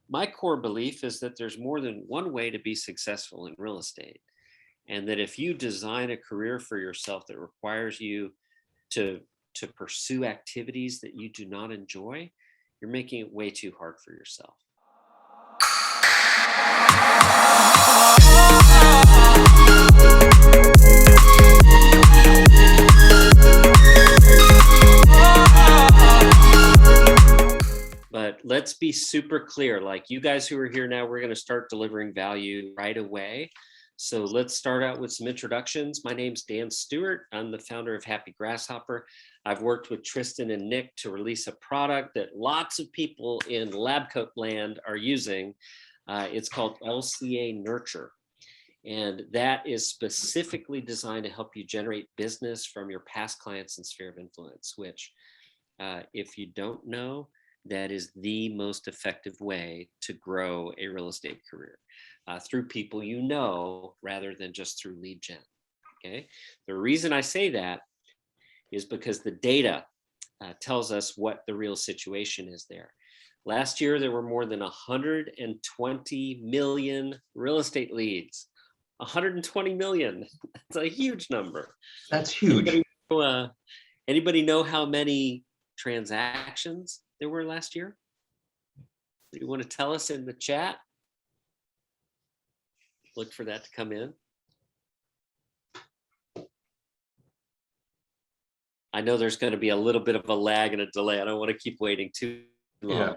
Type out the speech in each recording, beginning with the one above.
my core belief is that there's more than one way to be successful in real estate. And that if you design a career for yourself that requires you to pursue activities that you do not enjoy, you're making it way too hard for yourself. But let's be super clear, like you guys who are here now, we're going to start delivering value right away. So let's start out with some introductions. My name's Dan Stewart. I'm the founder of Happy Grasshopper. I've worked with Tristan and Nick to release a product that lots of people in LabCoat land are using. It's called LCA Nurture. And that is specifically designed to help you generate business from your past clients and sphere of influence, which if you don't know, that is the most effective way to grow a real estate career. Through people you know, rather than just through lead gen, okay? The reason I say that is because the data tells us what the real situation is there. Last year, there were more than 120 million real estate leads. 120 million, that's a huge number. That's huge. Anybody know how many transactions there were last year? Do you want to tell us in the chat? Look for that to come in. I know there's going to be a little bit of a lag and a delay. I don't want to keep waiting too long. Yeah.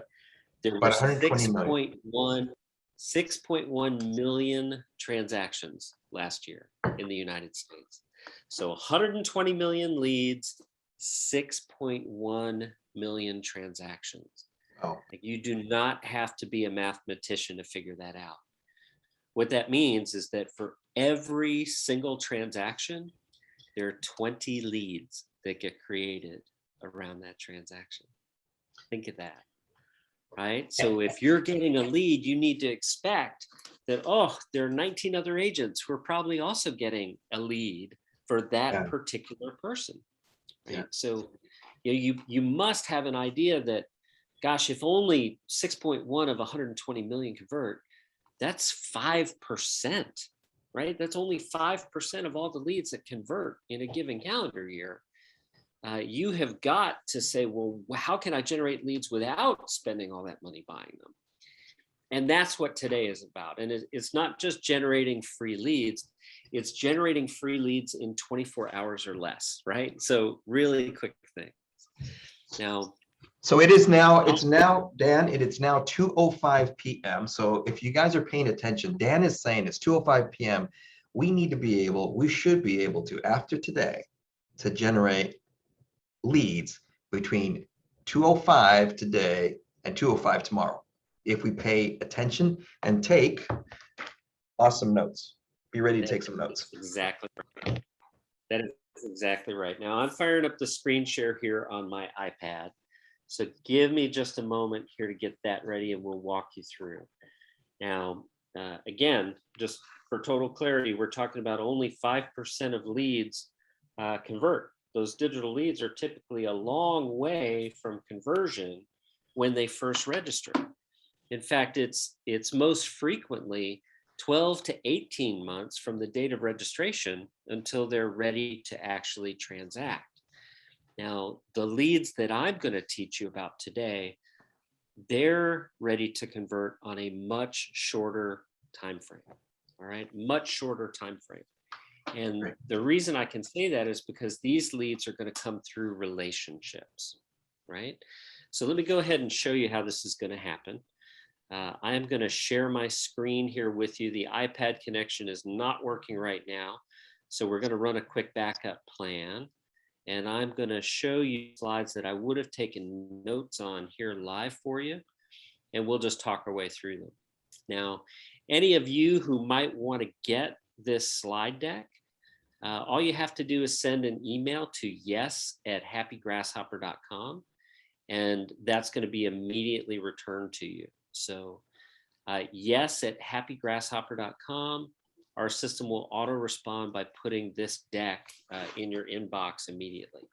There were 6.1 million transactions last year in the United States. So 120 million leads, 6.1 million transactions. Oh. Like, you do not have to be a mathematician to figure that out. What that means is that for every single transaction, there are 20 leads that get created around that transaction. Think of that, right? So if you're getting a lead, you need to expect that, oh, there are 19 other agents who are probably also getting a lead for that particular person, right? Yeah. So you must have an idea that, gosh, if only 6.1 of 120 million convert, that's 5%, right? That's only 5% of all the leads that convert in a given calendar year. You have got to say, well, how can I generate leads without spending all that money buying them? And that's what today is about. And it's not just generating free leads, it's generating free leads in 24 hours or less, right? So really quick things. Now, so it's now, Dan, it is now 2:05 p.m. So if you guys are paying attention, Dan is saying it's 2:05 p.m. We should be able to, after today, to generate leads between 2:05 today and 2:05 tomorrow, if we pay attention and take awesome notes. Be ready to take some notes. Exactly right. That is exactly right. Now I'm firing up the screen share here on my iPad. So give me just a moment here to get that ready and we'll walk you through. Now, again, just for total clarity, we're talking about only 5% of leads convert. Those digital leads are typically a long way from conversion when they first register. In fact, it's most frequently 12 to 18 months from the date of registration until they're ready to actually transact. Now, the leads that I'm going to teach you about today, they're ready to convert on a much shorter time frame. All right, much shorter time frame. And the reason I can say that is because these leads are going to come through relationships, right? So let me go ahead and show you how this is going to happen. I am going to share my screen here with you. The iPad connection is not working right now. So we're going to run a quick backup plan. And I'm going to show you slides that I would have taken notes on here live for you. And we'll just talk our way through them. Now, any of you who might want to get this slide deck, all you have to do is send an email to yes@happygrasshopper.com. And that's going to be immediately returned to you. So yes@happygrasshopper.com. Our system will auto respond by putting this deck in your inbox immediately.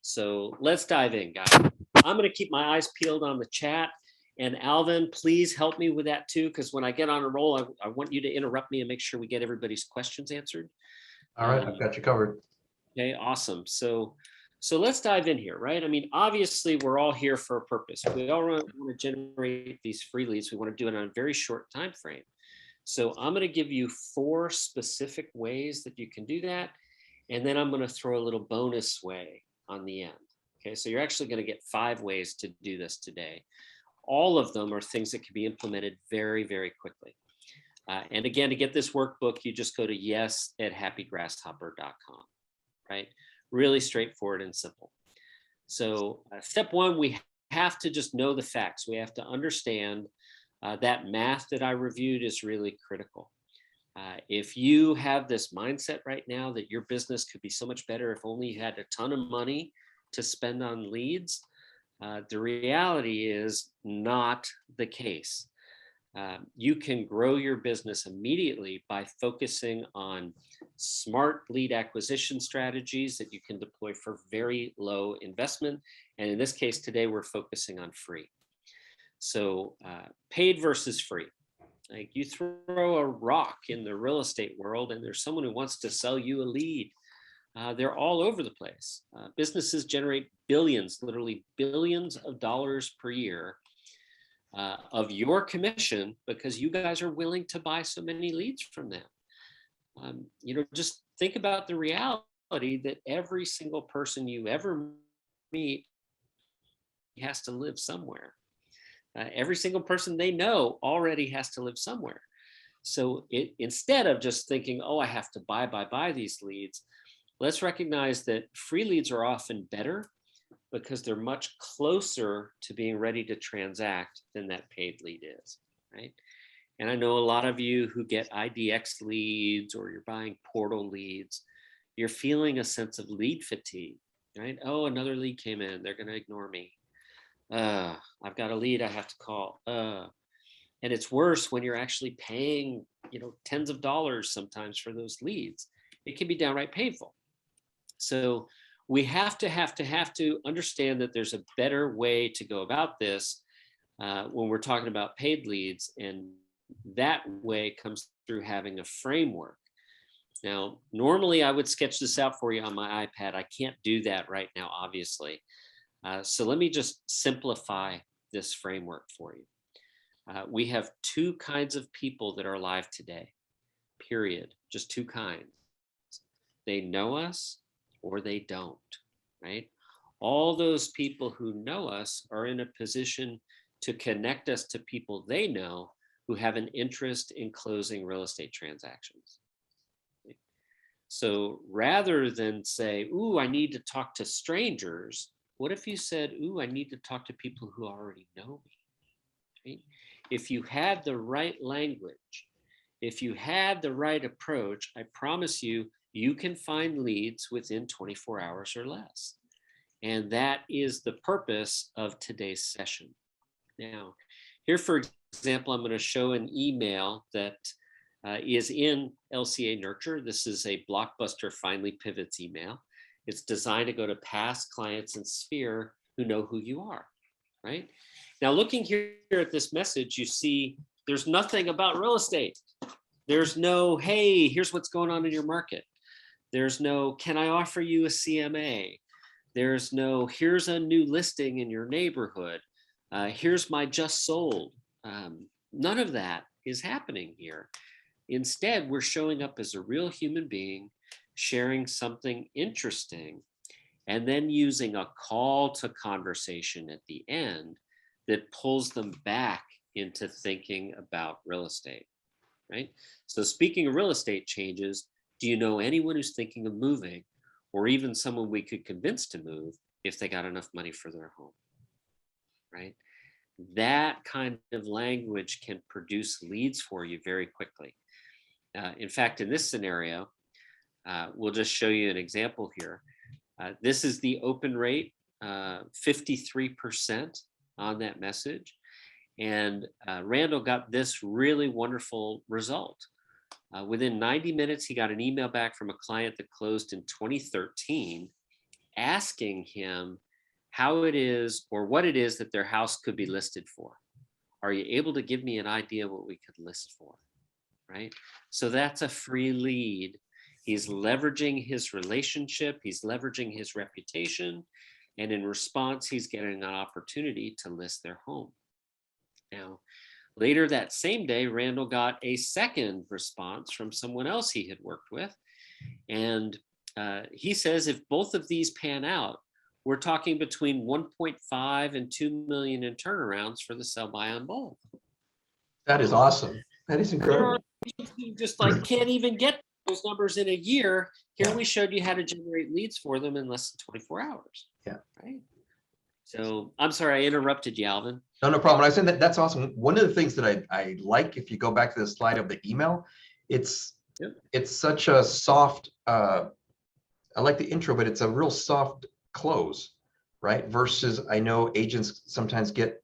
So let's dive in, guys. I'm going to keep my eyes peeled on the chat. And Alvin, please help me with that too, because when I get on a roll, I want you to interrupt me and make sure we get everybody's questions answered. All right, I've got you covered. Okay, awesome. So let's dive in here, right? I mean, obviously, we're all here for a purpose. We all want to generate these free leads. We want to do it on a very short time frame. So I'm going to give you 4 specific ways that you can do that. And then I'm going to throw a little bonus way on the end. Okay, so you're actually going to get 5 ways to do this today. All of them are things that can be implemented very, very quickly. And again, to get this workbook, you just go to yes@happygrasshopper.com, right? Really straightforward and simple. So step 1, we have to just know the facts. We have to understand that math that I reviewed is really critical. If you have this mindset right now that your business could be so much better if only you had a ton of money to spend on leads, the reality is not the case. You can grow your business immediately by focusing on smart lead acquisition strategies that you can deploy for very low investment. And in this case today, we're focusing on free. So paid versus free. Like you throw a rock in the real estate world and there's someone who wants to sell you a lead. They're all over the place. Businesses generate billions, literally billions of dollars per year of your commission because you guys are willing to buy so many leads from them. Just think about the reality that every single person you ever meet has to live somewhere. Every single person they know already has to live somewhere. So instead of just thinking, oh, I have to buy these leads, let's recognize that free leads are often better because they're much closer to being ready to transact than that paid lead is, right? And I know a lot of you who get IDX leads or you're buying portal leads, you're feeling a sense of lead fatigue, right? Oh, another lead came in, they're gonna ignore me. I've got a lead I have to call. And it's worse when you're actually paying, tens of dollars sometimes for those leads. It can be downright painful. So we have to understand that there's a better way to go about this when we're talking about paid leads. And that way comes through having a framework. Now, normally I would sketch this out for you on my iPad. I can't do that right now, obviously. So let me just simplify this framework for you. We have 2 kinds of people that are alive today, period. Just 2 kinds. They know us or they don't, right? All those people who know us are in a position to connect us to people they know who have an interest in closing real estate transactions. So rather than say, ooh, I need to talk to strangers, what if you said, ooh, I need to talk to people who already know me, right? If you had the right language, if you had the right approach, I promise you, you can find leads within 24 hours or less. And that is the purpose of today's session. Now, here, for example, I'm going to show an email that is in LCA Nurture. This is a blockbuster Finally Pivots email. It's designed to go to past clients in Sphere who know who you are, right? Now, looking here at this message, you see there's nothing about real estate. There's no, hey, here's what's going on in your market. There's no, can I offer you a CMA? There's no, here's a new listing in your neighborhood. Here's my just sold. None of that is happening here. Instead, we're showing up as a real human being, sharing something interesting, and then using a call to conversation at the end that pulls them back into thinking about real estate, right? So speaking of real estate changes, do you know anyone who's thinking of moving, or even someone we could convince to move if they got enough money for their home, right? That kind of language can produce leads for you very quickly. In fact, in this scenario, we'll just show you an example here. This is the open rate, 53% on that message. And Randall got this really wonderful result. Within 90 minutes, he got an email back from a client that closed in 2013 asking him how it is or what it is that their house could be listed for. Are you able to give me an idea what we could list for? Right? So that's a free lead. He's leveraging his relationship, he's leveraging his reputation, and in response, he's getting an opportunity to list their home. Now, later that same day, Randall got a second response from someone else he had worked with. And he says if both of these pan out, we're talking between 1.5 and 2 million in turnarounds for the sell by on bulk. That is awesome. That is incredible. You just like can't even get those numbers in a year. Here we showed you how to generate leads for them in less than 24 hours. Yeah. Right. So I'm sorry I interrupted you, Alvin. No problem. I said that's awesome. One of the things that I like, if you go back to the slide of the email, it's such a soft, I like the intro, but it's a real soft close, right? Versus I know agents sometimes get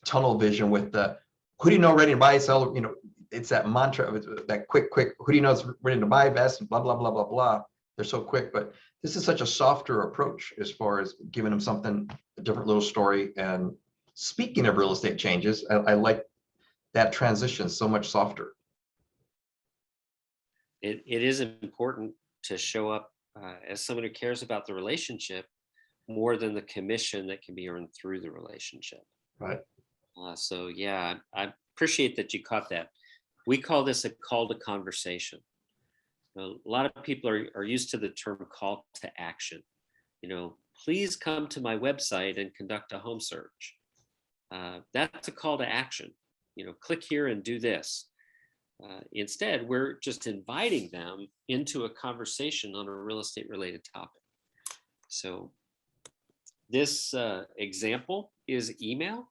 tunnel vision with the, who do you know ready to buy, sell, it's that mantra of that quick, who do you know is ready to buy, best, and blah, blah, blah, blah, blah. They're so quick, but this is such a softer approach as far as giving them something, a different little story. And speaking of real estate changes, I like that transition so much softer. It is important to show up as someone who cares about the relationship more than the commission that can be earned through the relationship. Right. So yeah, I appreciate that you caught that. We call this a call to conversation. A lot of people are used to the term call to action. Please come to my website and conduct a home search. That's a call to action. Click here and do this. Instead, we're just inviting them into a conversation on a real estate related topic. So this example is email,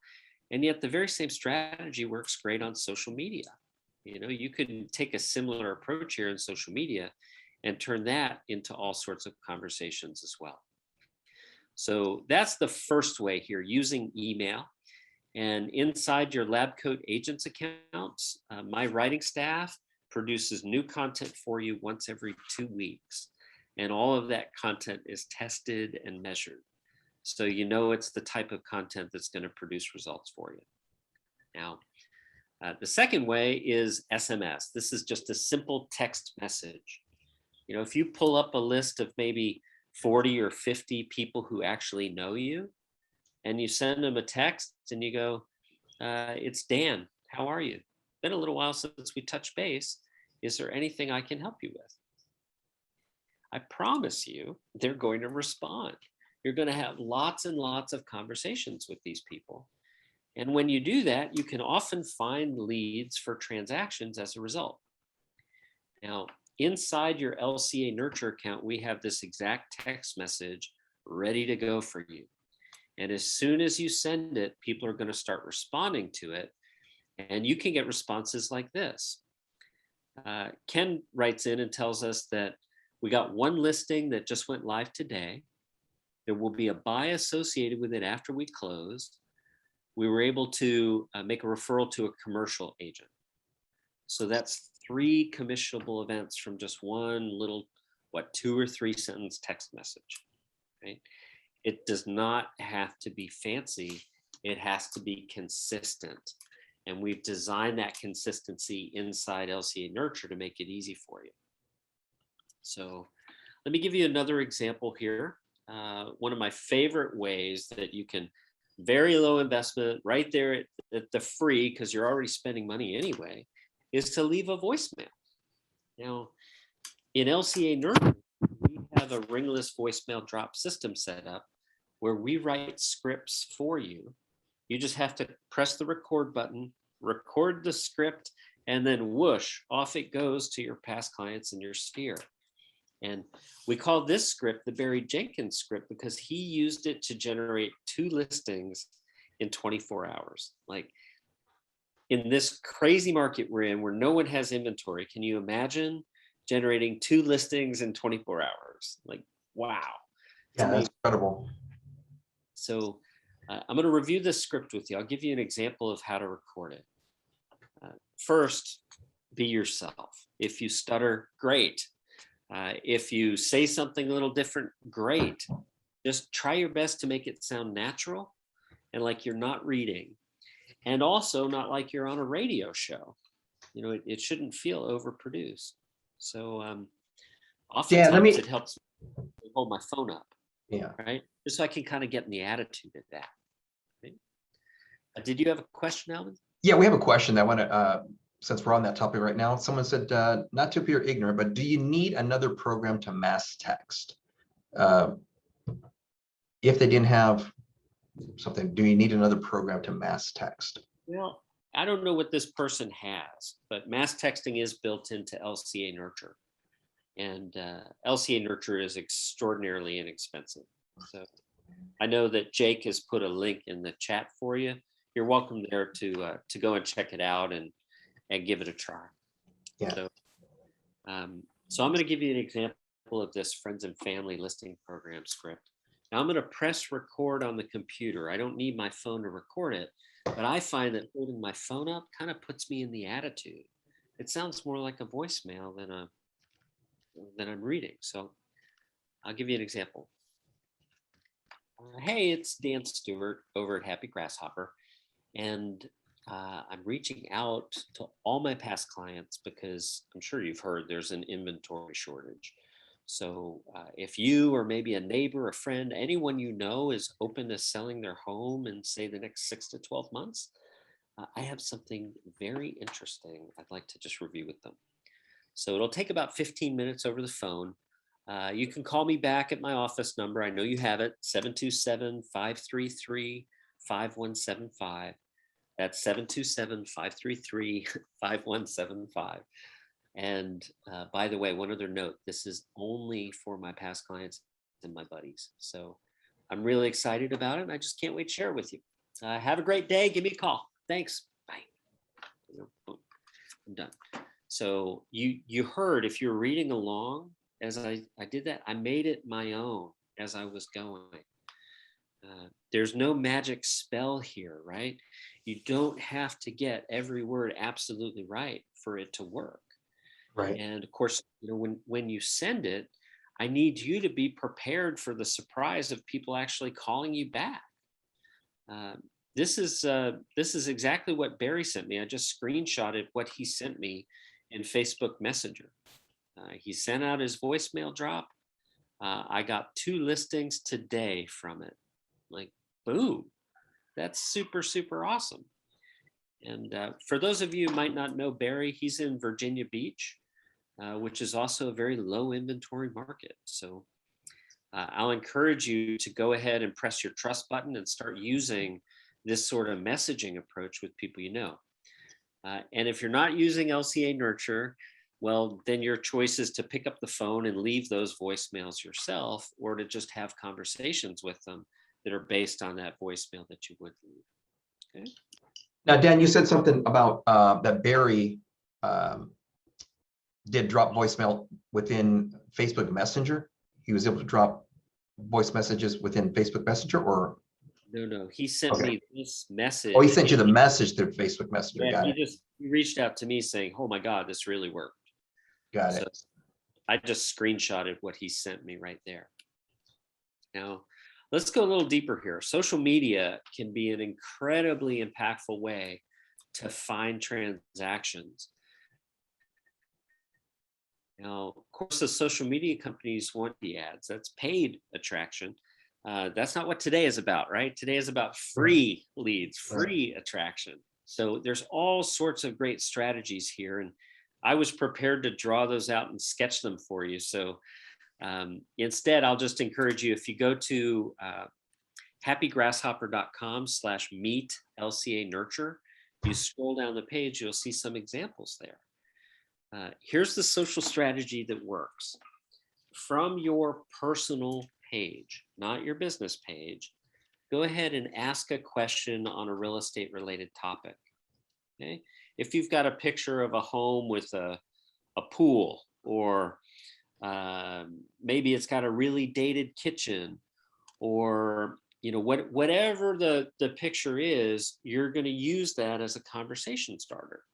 and yet the very same strategy works great on social media. You could take a similar approach here in social media and turn that into all sorts of conversations as well. So that's the first way here, using email. And inside your LabCoatAgents accounts, my writing staff produces new content for you once every 2 weeks. And all of that content is tested and measured. So it's the type of content that's going to produce results for you. Now, the second way is SMS. This is just a simple text message. If you pull up a list of maybe 40 or 50 people who actually know you, and you send them a text and you go, it's Dan, how are you? Been a little while since we touched base. Is there anything I can help you with? I promise you, they're going to respond. You're going to have lots and lots of conversations with these people. And when you do that, you can often find leads for transactions as a result. Now, inside your LCA Nurture account, we have this exact text message ready to go for you. And as soon as you send it, people are going to start responding to it. And you can get responses like this. Ken writes in and tells us that we got one listing that just went live today. There will be a buy associated with it after we closed. We were able to make a referral to a commercial agent. So that's 3 commissionable events from just one little, 2 or 3 sentence text message, right? It does not have to be fancy. It has to be consistent. And we've designed that consistency inside LCA Nurture to make it easy for you. So let me give you another example here. One of my favorite ways that you can, very low investment, right there at the free, because you're already spending money anyway, is to leave a voicemail. Now, in LCA Nurture, we have a Ringless voicemail drop system set up where we write scripts for you. You just have to press the record button, record the script, and then whoosh, off it goes to your past clients in your sphere. And we call this script the Barry Jenkins script because he used it to generate 2 listings in 24 hours. Like, in this crazy market we're in where no one has inventory, can you imagine generating 2 listings in 24 hours? Like, wow. Yeah, that's incredible. So I'm going to review this script with you. I'll give you an example of how to record it. First, be yourself. If you stutter, great. If you say something a little different, great. Just try your best to make it sound natural and like you're not reading. and also not like you're on a radio show. You know, it shouldn't feel overproduced. So Dan, oftentimes it helps me hold my phone up, yeah. right? Just so I can kind of get in the attitude of that. Right? Did you have a question, Alvin? Yeah, we have a question that I want to, since we're on that topic right now. Someone said, not to appear ignorant, but do you need another program to mass text? If they didn't have something, do you need another program to mass text? Well, I don't know what this person has, but mass texting is built into LCA Nurture. And LCA Nurture is extraordinarily inexpensive. So I know that Jake has put a link in the chat for you. You're welcome there to go and check it out and give it a try. Yeah. So I'm going to give you an example of this friends and family listing program script. Now I'm going to press record on the computer. I don't need my phone to record it, but I find that holding my phone up kind of puts me in the attitude. It sounds more like a voicemail than I'm reading. So I'll give you an example. Hey, it's Dan Stewart over at Happy Grasshopper. And I'm reaching out to all my past clients because I'm sure you've heard there's an inventory shortage. So if you or maybe a neighbor, a friend, anyone you know is open to selling their home in say the next 6 to 12 months, I have something very interesting I'd like to just review with them. So it'll take about 15 minutes over the phone. You can call me back at my office number. I know you have it, 727-533-5175. That's 727-533-5175. And by the way, one other note, this is only for my past clients and my buddies. So I'm really excited about it. And I just can't wait to share it with you. Have a great day. Give me a call. Thanks. Bye. I'm done. So you heard, if you're reading along as I did that, I made it my own as I was going. There's no magic spell here, right? You don't have to get every word absolutely right for it to work. Right. And of course, you know, when you send it, I need you to be prepared for the surprise of people actually calling you back. This is exactly what Barry sent me. I just screenshotted what he sent me in Facebook Messenger. He sent out his voicemail drop. I got 2 listings today from it. Like, boom, that's super, super awesome. And for those of you who might not know Barry, he's in Virginia Beach, which is also a very low inventory market. So I'll encourage you to go ahead and press your trust button and start using this sort of messaging approach with people you know. And if you're not using LCA Nurture, well, then your choice is to pick up the phone and leave those voicemails yourself, or to just have conversations with them that are based on that voicemail that you would leave. Okay. Now, Dan, you said something about that Barry did drop voicemail within Facebook Messenger. He was able to drop voice messages within Facebook Messenger, or? No, he sent me this message. Oh, he sent you the message through Facebook Messenger. Yeah, Got it. he reached out to me saying, "Oh my God, this really worked." Got it. I just screenshotted what he sent me right there. Now, let's go a little deeper here. Social media can be an incredibly impactful way to find transactions. Now, of course, the social media companies want the ads. That's paid attraction. That's not what today is about, right? Today is about free leads, free attraction. So there's all sorts of great strategies here. And I was prepared to draw those out and sketch them for you. So instead, I'll just encourage you, if you go to happygrasshopper.com/meet LCA Nurture, you scroll down the page, you'll see some examples there. Here's the social strategy that works. From your personal page, not your business page, go ahead and ask a question on a real estate related topic. Okay. If you've got a picture of a home with a pool, or maybe it's got a really dated kitchen, or whatever the picture is, you're going to use that as a conversation starter,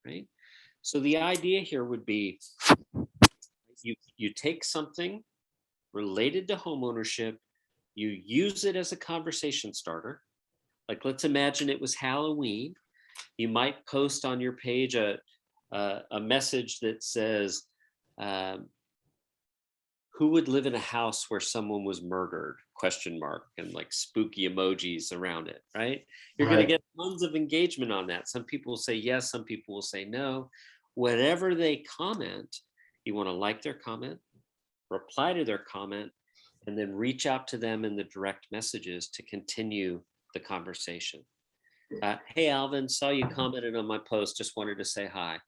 right? So the idea here would be you take something related to homeownership, you use it as a conversation starter, Like, let's imagine it was Halloween. You might post on your page a message that says, um, who would live in a house where someone was murdered, ? And like spooky emojis around it, right? You're going to Right. get tons of engagement on that. Some people will say yes, some people will say no. Whatever they comment, you want to like their comment, reply to their comment, and then reach out to them in the direct messages to continue the conversation. Hey, Alvin, saw you commented on my post, just wanted to say hi.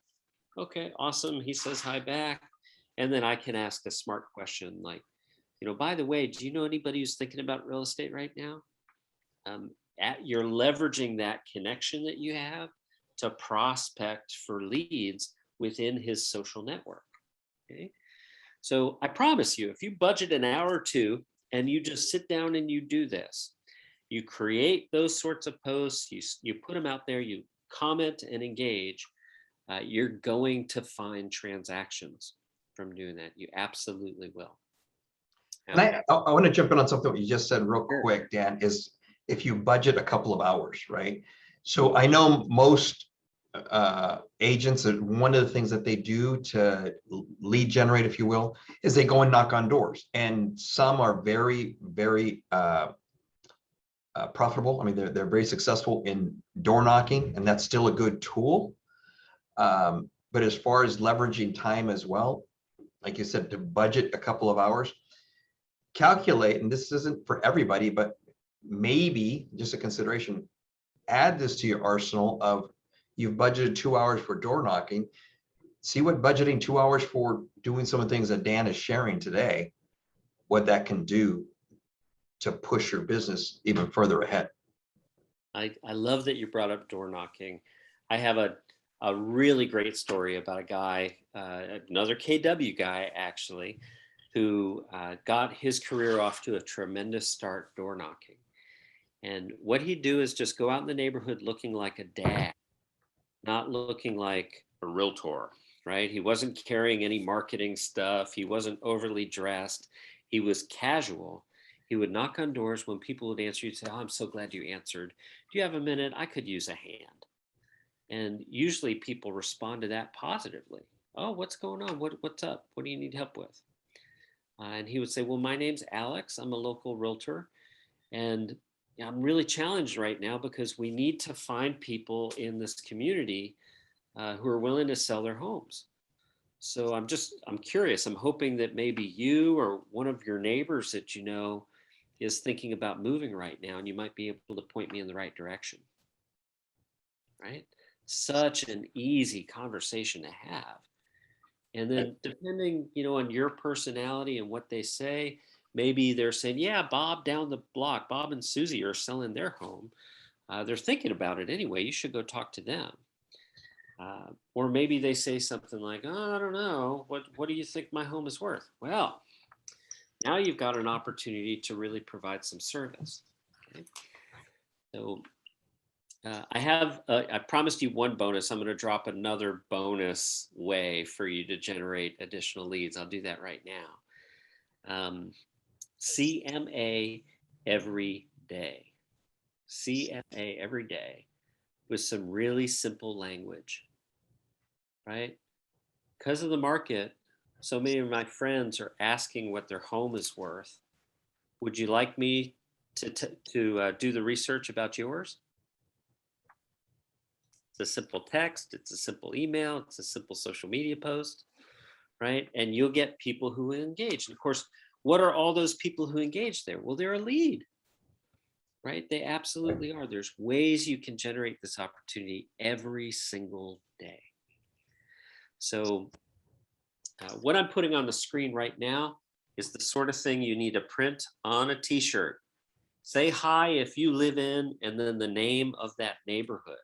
Okay, awesome. He says hi back. And then I can ask a smart question like, by the way, do you know anybody who's thinking about real estate right now? You're leveraging that connection that you have to prospect for leads within his social network. Okay. So I promise you, if you budget an hour or two and you just sit down and you do this, you create those sorts of posts, you put them out there, you comment and engage, you're going to find transactions from doing that. You absolutely will. And I want to jump in on something you just said real Sure. quick, Dan, is if you budget a couple of hours, right? So I know most agents, one of the things that they do to lead generate, if you will, is they go and knock on doors. And some are very, very profitable. I mean, they're very successful in door knocking, and that's still a good tool. But as far as leveraging time as well, like you said, to budget a couple of hours, calculate, and this isn't for everybody, but maybe just a consideration, add this to your arsenal of you've budgeted 2 hours for door knocking. See what budgeting 2 hours for doing some of the things that Dan is sharing today, what that can do to push your business even further ahead. I love that you brought up door knocking. I have a really great story about a guy, another KW guy actually, who got his career off to a tremendous start door knocking. And what he'd do is just go out in the neighborhood looking like a dad, not looking like a realtor, right? He wasn't carrying any marketing stuff. He wasn't overly dressed. He was casual. He would knock on doors. When people would answer, he'd say, "Oh, I'm so glad you answered. Do you have a minute? I could use a hand." And usually people respond to that positively. "Oh, what's going on? What's up? What do you need help with?" And he would say, "Well, my name's Alex. I'm a local realtor. And I'm really challenged right now because we need to find people in this community who are willing to sell their homes. So I'm curious. I'm hoping that maybe you or one of your neighbors that you know is thinking about moving right now, and you might be able to point me in the right direction." Right? Such an easy conversation to have. And then depending, on your personality and what they say, maybe they're saying, "Yeah, Bob down the block, Bob and Susie are selling their home. They're thinking about it anyway. You should go talk to them." Or maybe they say something like, "Oh, I don't know. What do you think my home is worth?" Well, now you've got an opportunity to really provide some service. Okay? So I promised you one bonus. I'm going to drop another bonus way for you to generate additional leads. I'll do that right now. CMA Everyday. CMA Everyday with some really simple language, right? Because of the market, so many of my friends are asking what their home is worth. Would you like me to do the research about yours? It's a simple text, it's a simple email, it's a simple social media post, right? And you'll get people who engage. And of course, what are all those people who engage there? Well, they're a lead, right? They absolutely are. There's ways you can generate this opportunity every single day. So what I'm putting on the screen right now is the sort of thing you need to print on a t-shirt. Say hi if you live in, and then the name of that neighborhood.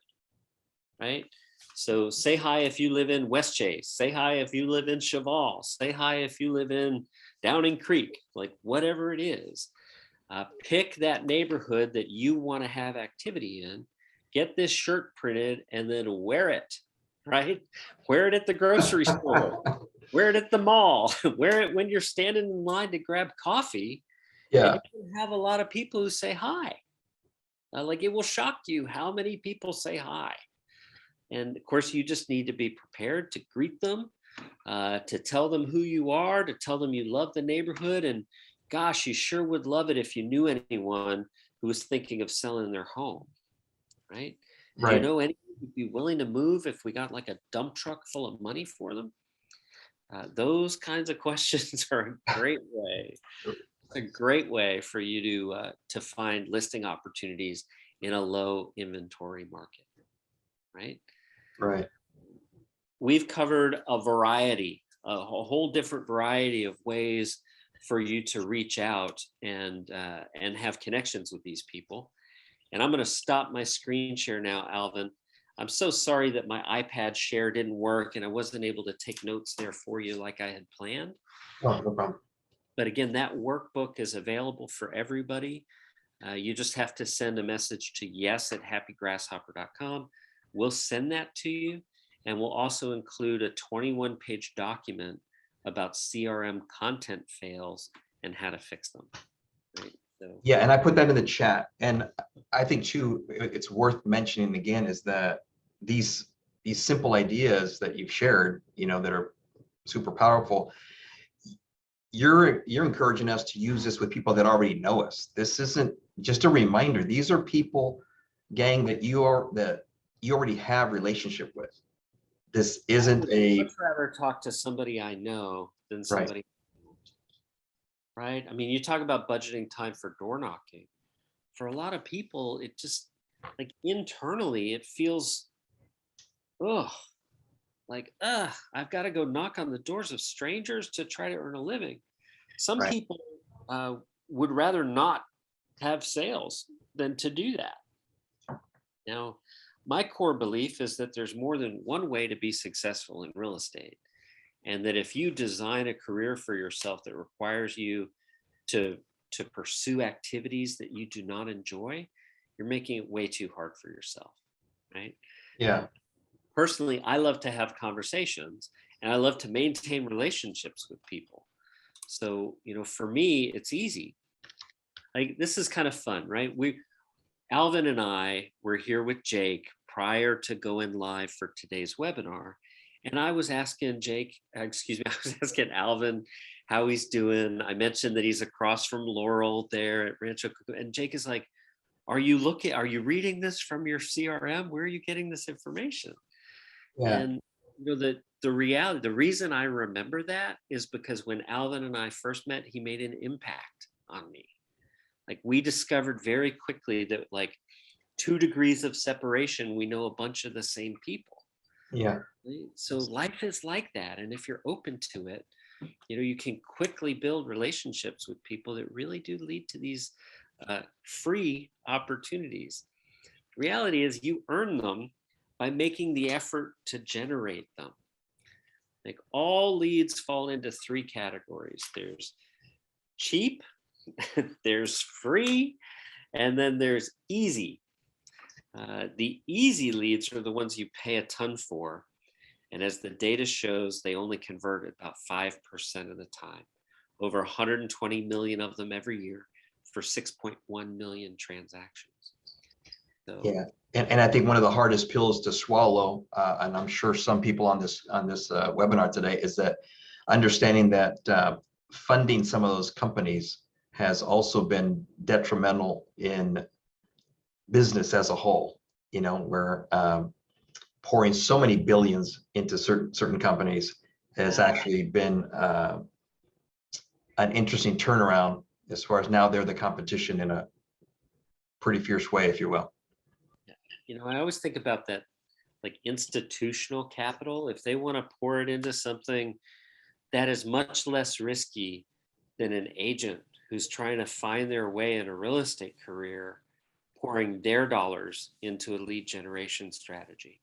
Right? So say hi if you live in West Chase. Say hi if you live in Cheval. Say hi if you live in Downing Creek, like whatever it is. Pick that neighborhood that you want to have activity in. Get this shirt printed and then wear it, right? Wear it at the grocery store. Wear it at the mall. Wear it when you're standing in line to grab coffee. Yeah. And you can have a lot of people who say hi. Like it will shock you how many people say hi. And of course, you just need to be prepared to greet them, to tell them who you are, to tell them you love the neighborhood. And gosh, you sure would love it if you knew anyone who was thinking of selling their home, right? Do you Right. know anyone who'd be willing to move if we got like a dump truck full of money for them? Those kinds of questions are a great way for you to find listing opportunities in a low inventory market, right? Right. We've covered a whole different variety of ways for you to reach out and have connections with these people. And I'm going to stop my screen share now, Alvin. I'm so sorry that my iPad share didn't work and I wasn't able to take notes there for you like I had planned. Oh, no problem. But again, that workbook is available for everybody. You just have to send a message to yes@happygrasshopper.com. We'll send that to you. And we'll also include a 21-page document about CRM content fails and how to fix them. Right? So, Yeah, and I put that in the chat. And I think too, it's worth mentioning again is that these simple ideas that you've shared, that are super powerful, you're encouraging us to use this with people that already know us. This isn't just a reminder. These are people, gang, that you already have relationship with. This isn't I'd a much rather talk to somebody I know than right. somebody, right? I mean, you talk about budgeting time for door knocking. For a lot of people, it just like internally, it feels, oh, like, I've got to go knock on the doors of strangers to try to earn a living. Some Right. people would rather not have sales than to do that. Now, my core belief is that there's more than one way to be successful in real estate. And that if you design a career for yourself that requires you to, to pursue activities that you do not enjoy, you're making it way too hard for yourself, right? Yeah. Personally, I love to have conversations and I love to maintain relationships with people. So, for me, it's easy. Like this is kind of fun, right? Alvin and I were here with Jake prior to going live for today's webinar. And I was asking I was asking Alvin how he's doing. I mentioned that he's across from Laurel there at Rancho Cucamonga. And Jake is like, are you reading this from your CRM? Where are you getting this information? Yeah. And the reason I remember that is because when Alvin and I first met, he made an impact on me. Like we discovered very quickly that like 2 degrees of separation, we know a bunch of the same people. Yeah. Right? So life is like that. And if you're open to it, you can quickly build relationships with people that really do lead to these free opportunities. Reality is you earn them by making the effort to generate them. Like all leads fall into 3 categories. There's cheap, there's free, and then there's easy. The easy leads are the ones you pay a ton for. And as the data shows, they only convert about 5% of the time. Over 120 million of them every year for 6.1 million transactions. So, Yeah. And I think one of the hardest pills to swallow, and I'm sure some people on this webinar today, is that understanding that funding some of those companies has also been detrimental in business as a whole. Where pouring so many billions into certain companies has actually been an interesting turnaround as far as now they're the competition in a pretty fierce way, if you will. I always think about that, like institutional capital. If they want to pour it into something that is much less risky than an agent who's trying to find their way in a real estate career, pouring their dollars into a lead generation strategy.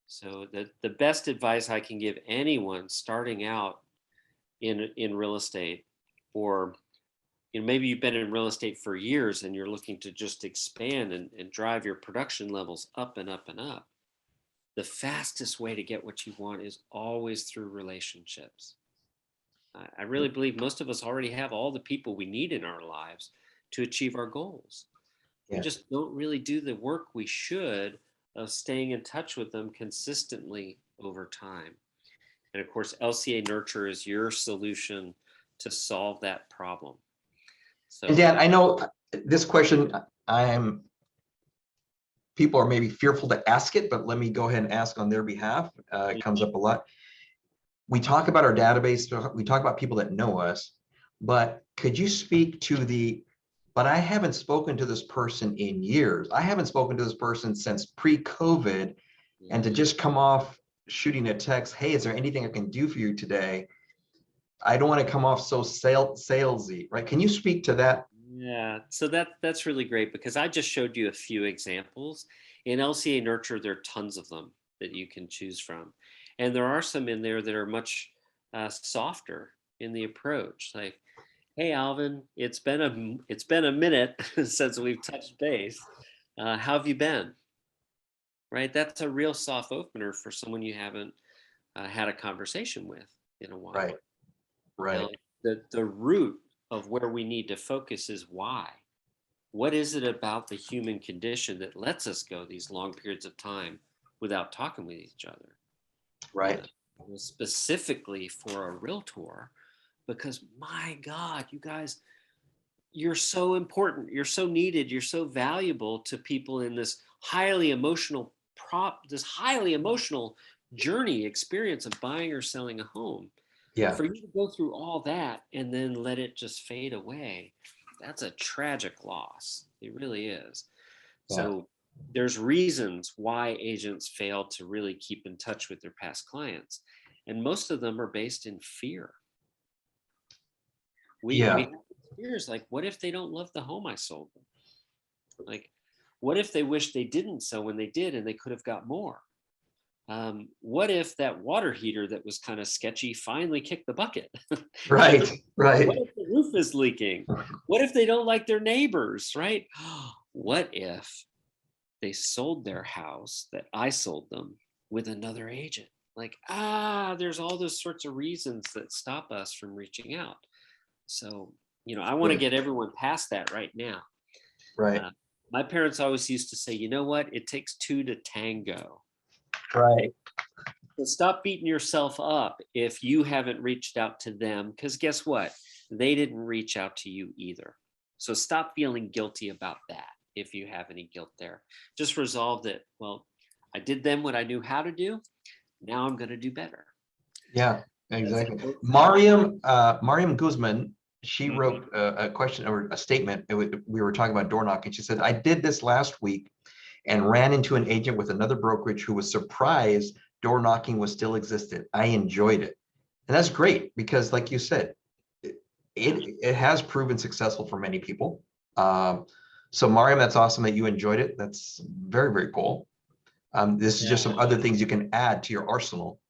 So the best advice I can give anyone starting out in real estate, or maybe you've been in real estate for years and you're looking to just expand and drive your production levels up and up and up. The fastest way to get what you want is always through relationships. I really believe most of us already have all the people we need in our lives to achieve our goals. We Yeah. just don't really do the work we should of staying in touch with them consistently over time. And of course, LCA Nurture is your solution to solve that problem. And So, Dan, I know this question, people are maybe fearful to ask it, but let me go ahead and ask on their behalf. It comes up a lot. We talk about our database, we talk about people that know us, but could you speak to but I haven't spoken to this person in years. I haven't spoken to this person since pre-COVID, and to just come off shooting a text, hey, is there anything I can do for you today? I don't want to come off so salesy, right? Can you speak to that? yeah, so that's really great because I just showed you a few examples. In LCA Nurture, there are tons of them that you can choose from. And there are some in there that are much softer in the approach. Like, hey, Alvin, it's been a minute since we've touched base. How have you been? Right? That's a real soft opener for someone you haven't had a conversation with in a while. Right, Now, right. the root of where we need to focus is why. What is it about the human condition that lets us go these long periods of time without talking with each other? Right. Specifically for a realtor, because my God, you guys, you're so important, you're so needed, you're so valuable to people in this highly emotional journey experience of buying or selling a home. Yeah. For you to go through all that and then let it just fade away, that's a tragic loss. It really is. Yeah. So there's reasons why agents fail to really keep in touch with their past clients. And most of them are based in fear. We Yeah. have fears like, what if they don't love the home I sold them? Like, what if they wish they didn't sell when they did and they could have got more? What if that water heater that was kind of sketchy finally kicked the bucket? Right. Right. What if the roof is leaking? What if they don't like their neighbors, right? What if they sold their house that I sold them with another agent? Like, there's all those sorts of reasons that stop us from reaching out. So, I want to Good. get everyone past that right now. Right. My parents always used to say, you know what? It takes two to tango. Right. So stop beating yourself up if you haven't reached out to them, because guess what? They didn't reach out to you either. So stop feeling guilty about that if you have any guilt there. Just resolve that, well, I did then what I knew how to do. Now I'm going to do better. Yeah, That's exactly. it. Mariam Guzman, she Mhm. wrote a question or a statement. We were talking about door knocking. She said, I did this last week and ran into an agent with another brokerage who was surprised door knocking was still existed. I enjoyed it. And that's great because like you said, it has proven successful for many people. So Mariam, that's awesome that you enjoyed it. That's very, very cool. This is just some other things you can add to your arsenal.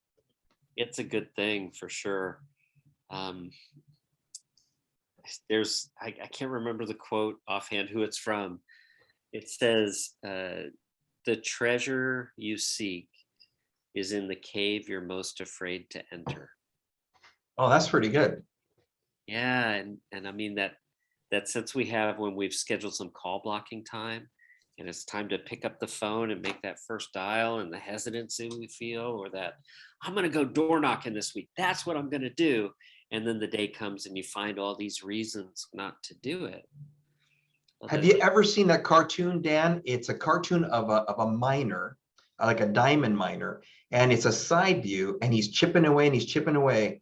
It's a good thing for sure. Um, I can't remember the quote offhand who it's from. It says, the treasure you seek is in the cave you're most afraid to enter. Oh, that's pretty good. Yeah, and I mean that sense we have when we've scheduled some call blocking time and it's time to pick up the phone and make that first dial, and the hesitancy we feel, or that I'm going to go door knocking this week. That's what I'm going to do. And then the day comes and you find all these reasons not to do it. Well, Have you ever seen that cartoon, Dan? It's a cartoon of a miner, like a diamond miner, and it's a side view, and he's chipping away and he's chipping away,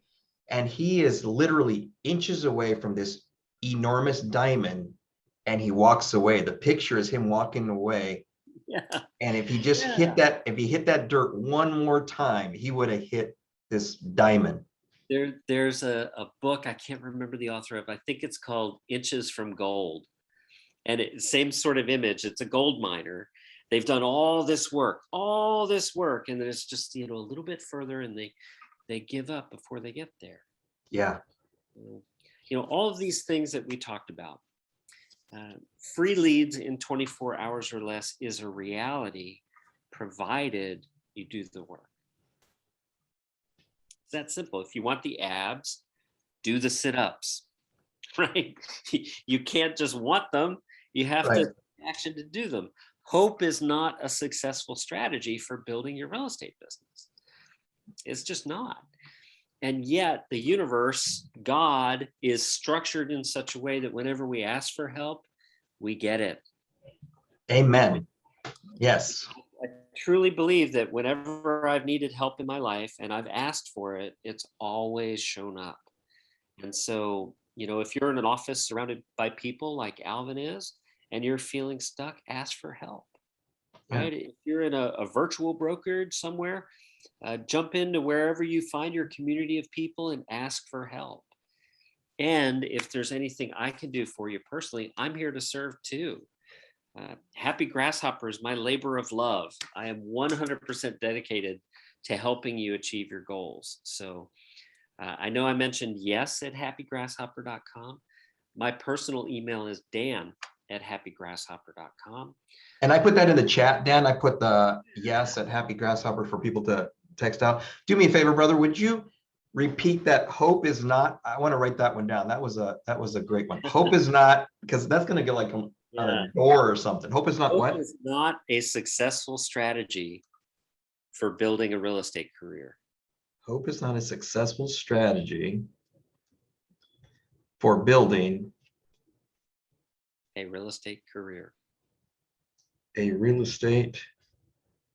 and he is literally inches away from this enormous diamond, and he walks away. The picture is him walking away, yeah, and if he just yeah. if he hit that dirt one more time, he would have hit this diamond. There's a book, I can't remember the author of, I think it's called Inches from Gold. And same sort of image. It's a gold miner. They've done all this work, and then it's just, a little bit further, and they give up before they get there. Yeah. All of these things that we talked about. Free leads in 24 hours or less is a reality, provided you do the work. It's that simple. If you want the abs, do the sit-ups, right? You can't just want them. You have Right. to action to do them. Hope is not a successful strategy for building your real estate business. It's just not. And yet the universe, God, is structured in such a way that whenever we ask for help, we get it. Amen. Yes. I truly believe that whenever I've needed help in my life and I've asked for it, it's always shown up. And so, if you're in an office surrounded by people like Alvin is, and you're feeling stuck, ask for help, right? If you're in a virtual brokerage somewhere, jump into wherever you find your community of people and ask for help. And if there's anything I can do for you personally, I'm here to serve too. Happy Grasshopper is my labor of love. I am 100% dedicated to helping you achieve your goals. So I know I mentioned yes@happygrasshopper.com. My personal email is dan@happygrasshopper.com. And I put that in the chat, Dan. I put the yes@happygrasshopper for people to text out. Do me a favor, brother. Would you repeat that? Hope is not. I want to write that one down. That was a great one. Hope is not, because that's going to get like on a door or something. Hope is not Hope what? is not a successful strategy for building a real estate career. Hope is not a successful strategy for building a real estate career. A real estate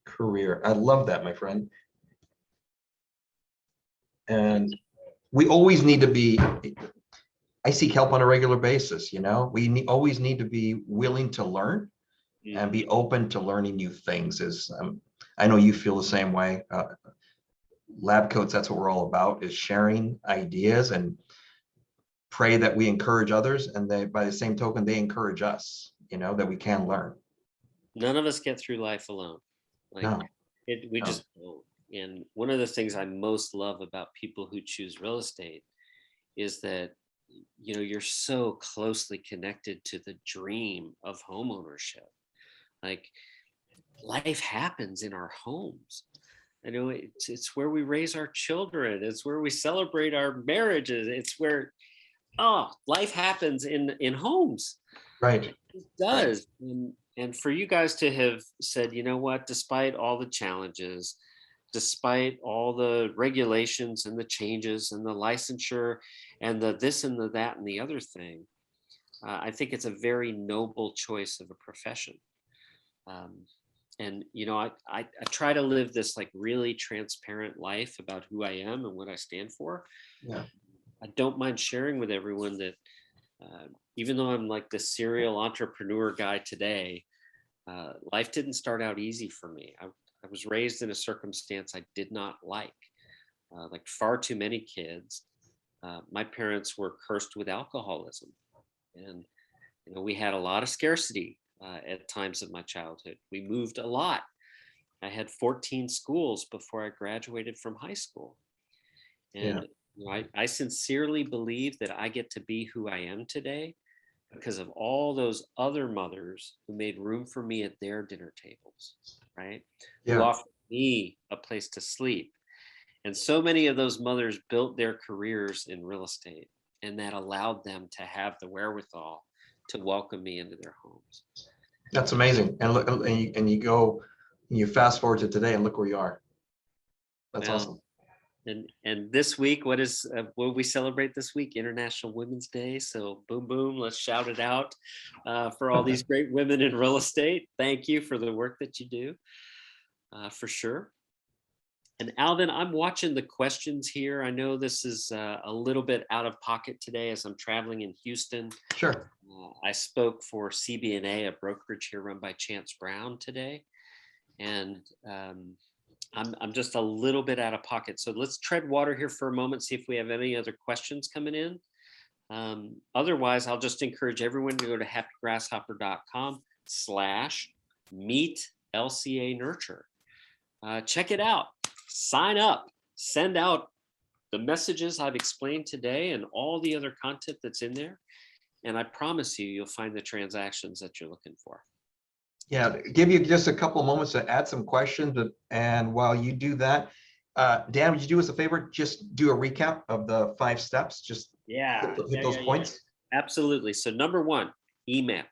career. I love that, my friend. And we always need to be, I seek help on a regular basis, we always need to be willing to learn and be open to learning new things. I know you feel the same way. Lab Coats, that's what we're all about, is sharing ideas and pray that we encourage others, and they, by the same token, they encourage us, that we can learn. None of us get through life alone. No. We just don't. And one of the things I most love about people who choose real estate is that, you're so closely connected to the dream of homeownership. Like, life happens in our homes. It's where we raise our children. It's where we celebrate our marriages. It's where, life happens in homes. Right. It does. Right. And for you guys to have said, you know what, despite all the challenges, despite all the regulations and the changes and the licensure and the this and the that and the other thing, I think it's a very noble choice of a profession. And, I try to live this like really transparent life about who I am and what I stand for. Yeah. I don't mind sharing with everyone that even though I'm like the serial entrepreneur guy today, life didn't start out easy for me. I was raised in a circumstance I did not like far too many kids. My parents were cursed with alcoholism, and we had a lot of scarcity at times of my childhood. We moved a lot. I had 14 schools before I graduated from high school, and I sincerely believe that I get to be who I am today because of all those other mothers who made room for me at their dinner tables, right? Yeah. Who offered me a place to sleep. And so many of those mothers built their careers in real estate, and that allowed them to have the wherewithal to welcome me into their homes. That's amazing. And look, and you fast forward to today and look where you are. That's awesome. And this week, what will we celebrate this week? International Women's Day. So boom, boom, let's shout it out for all these great women in real estate. Thank you for the work that you do, for sure. And Alvin, I'm watching the questions here. I know this is a little bit out of pocket today as I'm traveling in Houston. Sure. I spoke for CB&A, a brokerage here run by Chance Brown today. And I'm just a little bit out of pocket. So let's tread water here for a moment, see if we have any other questions coming in. Otherwise, I'll just encourage everyone to go to happygrasshopper.com/meet-LCA-nurture. Check it out, sign up, send out the messages I've explained today and all the other content that's in there. And I promise you'll find the transactions that you're looking for. Yeah, give you just a couple of moments to add some questions. And while you do that, Dan, would you do us a favor? Just do a recap of the 5 steps. Just hit those points. Absolutely. So number 1, email.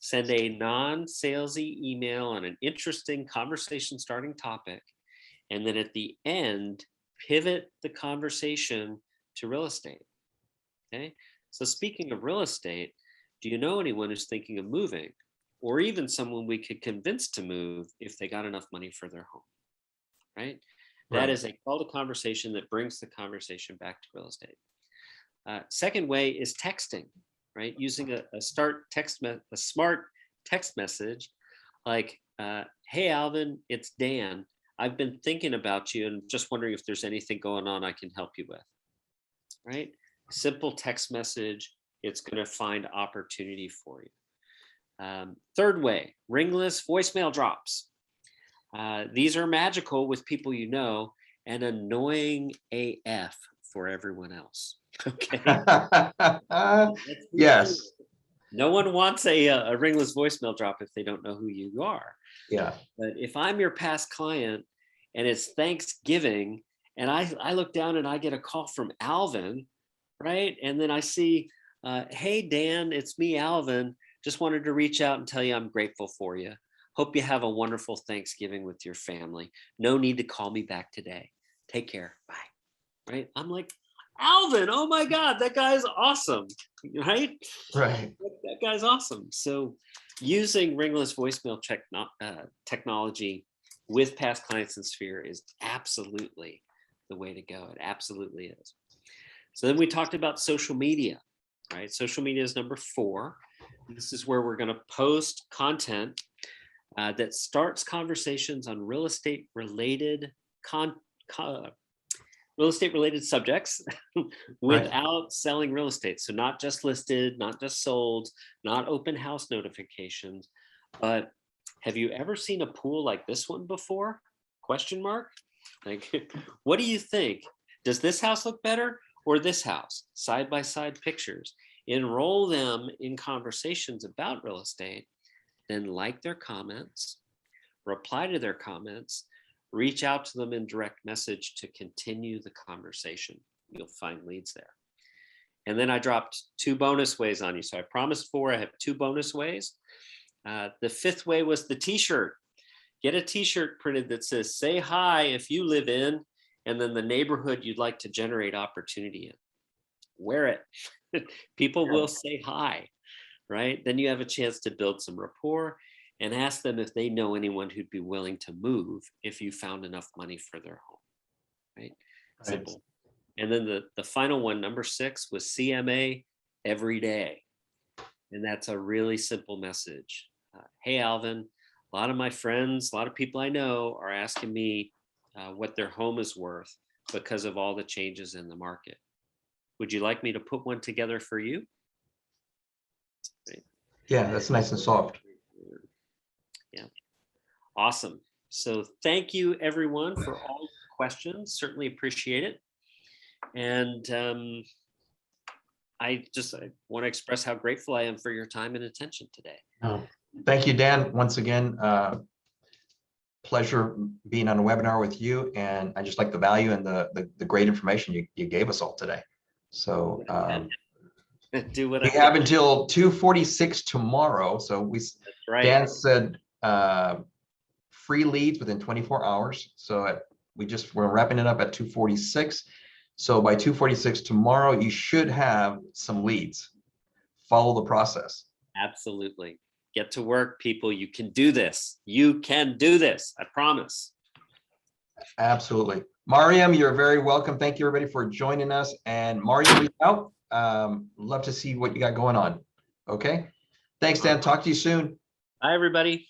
Send a non-salesy email on an interesting conversation starting topic. And then at the end, pivot the conversation to real estate. Okay. So speaking of real estate, do you know anyone who's thinking of moving, or even someone we could convince to move if they got enough money for their home? Right. That is a call to conversation that brings the conversation back to real estate. Second way is texting, right? Using a smart text message like, hey, Alvin, it's Dan. I've been thinking about you and just wondering if there's anything going on I can help you with, right? Simple text message. It's going to find opportunity for you. Third way, ringless voicemail drops. These are magical with people you know and annoying AF for everyone else. Okay. Yes. No one wants a ringless voicemail drop if they don't know who you are. Yeah. But if I'm your past client and it's Thanksgiving and I look down and I get a call from Alvin, right? And then I see, hey, Dan, it's me, Alvin. Just wanted to reach out and tell you I'm grateful for you. Hope you have a wonderful Thanksgiving with your family. No need to call me back today. Take care. Bye. Right? I'm like, Alvin, oh my God, that guy's awesome. Right? Right. That guy's awesome. So using ringless voicemail technology with past clients in Sphere is absolutely the way to go. It absolutely is. So then we talked about social media, right? Social media is number 4. This is where we're going to post content that starts conversations on real estate related subjects without selling real estate. So not just listed, not just sold, not open house notifications, but have you ever seen a pool like this one before? Question mark. Like, what do you think? Does this house look better or this house? Side by side pictures. Enroll them in conversations about real estate, then like their comments, reply to their comments, reach out to them in direct message to continue the conversation. You'll find leads there. And then I dropped 2 bonus ways on you. So I promised 4, I have 2 bonus ways. The 5th way was the t-shirt. Get a t-shirt printed that says, say hi if you live in, and then the neighborhood you'd like to generate opportunity in. Wear it. People will say hi, right? Then you have a chance to build some rapport and ask them if they know anyone who'd be willing to move if you found enough money for their home, right? Simple. And then the final one, number 6, was CMA Everyday. And that's a really simple message. Hey, Alvin, a lot of my friends, a lot of people I know are asking me what their home is worth because of all the changes in the market. Would you like me to put one together for you? Right. Yeah, that's nice and soft. Yeah. Awesome. So thank you everyone for all the questions. Certainly appreciate it. And I want to express how grateful I am for your time and attention today. Oh, thank you, Dan. Once again, pleasure being on a webinar with you. And I just like the value and the great information you gave us all today. So do what we have until 2:46 tomorrow. So That's right. Dan said free leads within 24 hours. So we're wrapping it up at 2:46. So by 2:46 tomorrow, you should have some leads. Follow the process. Absolutely. Get to work, people. You can do this. You can do this. I promise. Absolutely. Mariam, you're very welcome. Thank you, everybody, for joining us. And Mariam, reach out. Love to see what you got going on. Okay. Thanks, Dan. Talk to you soon. Bye, everybody.